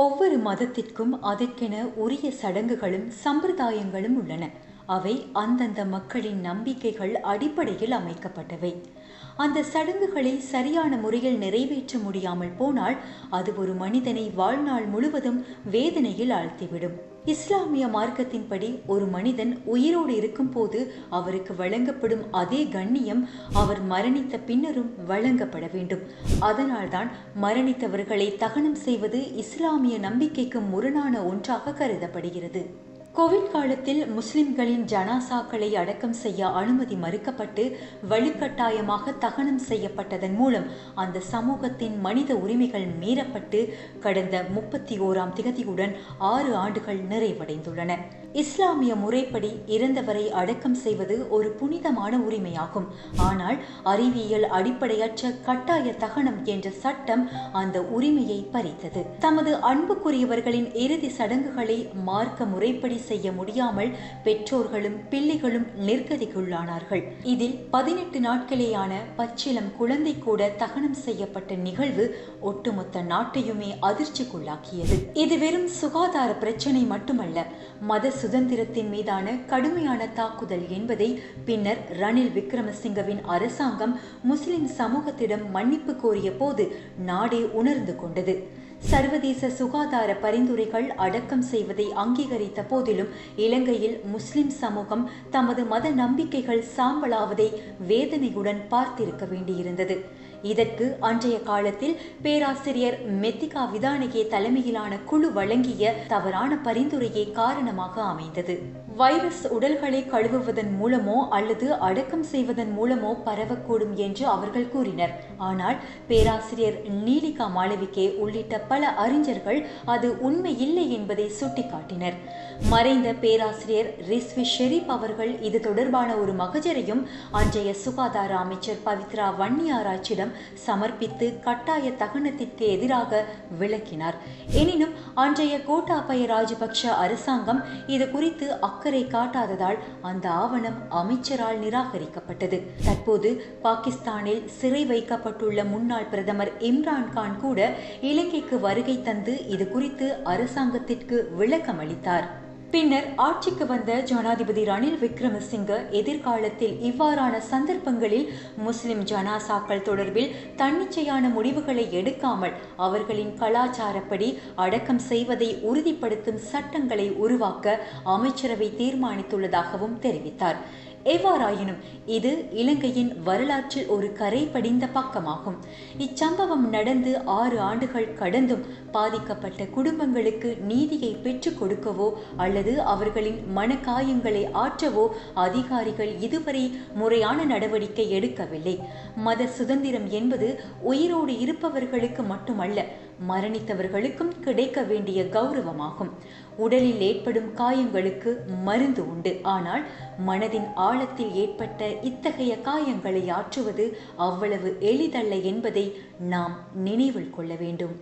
ஒவ்வொரு மதத்திற்கும் அதற்கென உரிய சடங்குகளும் சம்பிரதாயங்களும் உள்ளன. அவை அந்தந்த மக்களின் நம்பிக்கைகள் அடிப்படையில் அமைக்கப்பட்டவை. அந்த சடங்குகளை சரியான முறையில் நிறைவேற்ற முடியாமல் போனால் அது ஒரு மனிதனை வாழ்நாள் முழுவதும் வேதனையில் ஆழ்த்திவிடும். இஸ்லாமிய மார்க்கத்தின்படி ஒரு மனிதன் உயிரோடு இருக்கும் போது அவருக்கு வழங்கப்படும் அதே கண்ணியம் அவர் மரணித்த பின்னரும் வழங்கப்பட வேண்டும். அதனால்தான் மரணித்தவர்களை தகனம் செய்வது இஸ்லாமிய நம்பிக்கைக்கு முரணான ஒன்றாக கருதப்படுகிறது. கோவிட் காலத்தில் முஸ்லிம்களின் ஜனாசாக்களை அடக்கம் செய்ய அனுமதி மறுக்கப்பட்டு வலுக்கட்டாயமாக தகனம் செய்யப்பட்டதன் மூலம் அந்த சமூகத்தின் மனித உரிமைகள் மீறப்பட்டு கடந்த 31ஆம் திகதியுடன் 6 ஆண்டுகள் நிறைவடைந்துள்ளன. இஸ்லாமிய முறைப்படி இறந்தவரை அடக்கம் செய்வது ஒரு புனிதமான உரிமையாகும். ஆனால் அறிவியல் அடிப்படையற்ற கட்டாய தகனம் என்ற சட்டம் அந்த உரிமையை பறித்தது. தமது அன்புக்குரியவர்களின் இறுதி சடங்குகளை மார்க்க முறைப்படி செய்ய முடியாமல் பெற்றோர்களும் பிள்ளைகளும் நிர்கதிக்குள்ளானார்கள். இதில் 18 நாட்களேயான பச்சிளம் குழந்தை கூட தகனம் செய்யப்பட்ட நிகழ்வு ஒட்டுமொத்த நாட்டையுமே அதிர்ச்சிக்குள்ளாக்கியது. இது வெறும் சுகாதார பிரச்சனை மட்டுமல்ல, மத சுதந்திரத்தின் மீதான கடுமையான தாக்குதல் என்பதை பின்னர் ரணில் விக்ரமசிங்கவின் அரசாங்கம் முஸ்லிம் சமூகத்திடம் மன்னிப்பு கோரிய போது நாடே உணர்ந்து கொண்டது. சர்வதேச சுகாதார பரிந்துரைகள் அடக்கம் செய்வதை அங்கீகரித்த போதிலும் இலங்கையில் முஸ்லிம் சமூகம் தமது மத நம்பிக்கைகள் சாம்பலாவதை வேதனையுடன் பார்த்திருக்க வேண்டியிருந்தது. இதற்கு அன்றைய காலத்தில் பேராசிரியர் மெத்திகா விதானகே தலைமையிலான குழு வழங்கிய தவறான பரிந்துரையே காரணமாக அமைந்தது. வைரஸ் உடல்களை கழுவுவதன் மூலமோ அல்லது அடக்கம் செய்வதன் மூலமோ பரவக்கூடும் என்று அவர்கள் கூறினர். ஆனால் பேராசிரியர் நீலிகா மாளவிகே உள்ளிட்ட பல அறிஞர்கள் அது உண்மை இல்லை என்பதை சுட்டிக்காட்டினர். மறைந்த பேராசிரியர் ரிஸ்வி ஷெரீப் அவர்கள் இது தொடர்பான ஒரு மகஜரையும் அன்றைய சுகாதார அமைச்சர் பவித்ரா வன்னியாராச்சிடம் சமர்ப்பித்து கட்டாய தகனத்திற்கு எதிராக விளக்கினார். எனினும் அன்றைய கோட்டாபய ராஜபக்ஷ அரசாங்கம் இது குறித்து அக்கறை காட்டாததால் அந்த ஆவணம் அமைச்சரால் நிராகரிக்கப்பட்டது. தற்போது பாகிஸ்தானில் சிறை வைக்கப்பட்டுள்ள முன்னாள் பிரதமர் இம்ரான்கான் கூட இலங்கைக்கு வருகை தந்து இது குறித்து அரசாங்கத்திற்கு விளக்கம் அளித்தார். பின்னர் ஆட்சிக்கு வந்த ஜனாதிபதி ரணில் விக்ரமசிங்க எதிர்காலத்தில் இவ்வாறான சந்தர்ப்பங்களில் முஸ்லிம் ஜனாசாக்கள் தொடர்பில் தன்னிச்சையான முடிவுகளை எடுக்காமல் அவர்களின் கலாச்சாரப்படி அடக்கம் செய்வதை உறுதிப்படுத்தும் சட்டங்களை உருவாக்க அமைச்சரவை தீர்மானித்துள்ளதாகவும் தெரிவித்தார். எவ்வாறாயினும் இது இலங்கையின் வரலாற்றில் ஒரு கரை படிந்த பக்கமாகும். இச்சம்பவம் நடந்து 6 ஆண்டுகள் கடந்தும் பாதிக்கப்பட்ட குடும்பங்களுக்கு நீதியை பெற்றுக் கொடுக்கவோ அல்லது அவர்களின் மனக்காயங்களை ஆற்றவோ அதிகாரிகள் இதுவரை முறையான நடவடிக்கை எடுக்கவில்லை. மத சுதந்திரம் என்பது உயிரோடு இருப்பவர்களுக்கு மட்டுமல்ல, மரணித்தவர்களுக்கும் கிடைக்க வேண்டிய கௌரவமாகும். உடலில் ஏற்படும் காயங்களுக்கு மருந்து உண்டு. ஆனால் மனதின் ஆழத்தில் ஏற்பட்ட இத்தகைய காயங்களை ஆற்றுவது அவ்வளவு எளிதல்ல என்பதை நாம் நினைவில் கொள்ள வேண்டும்.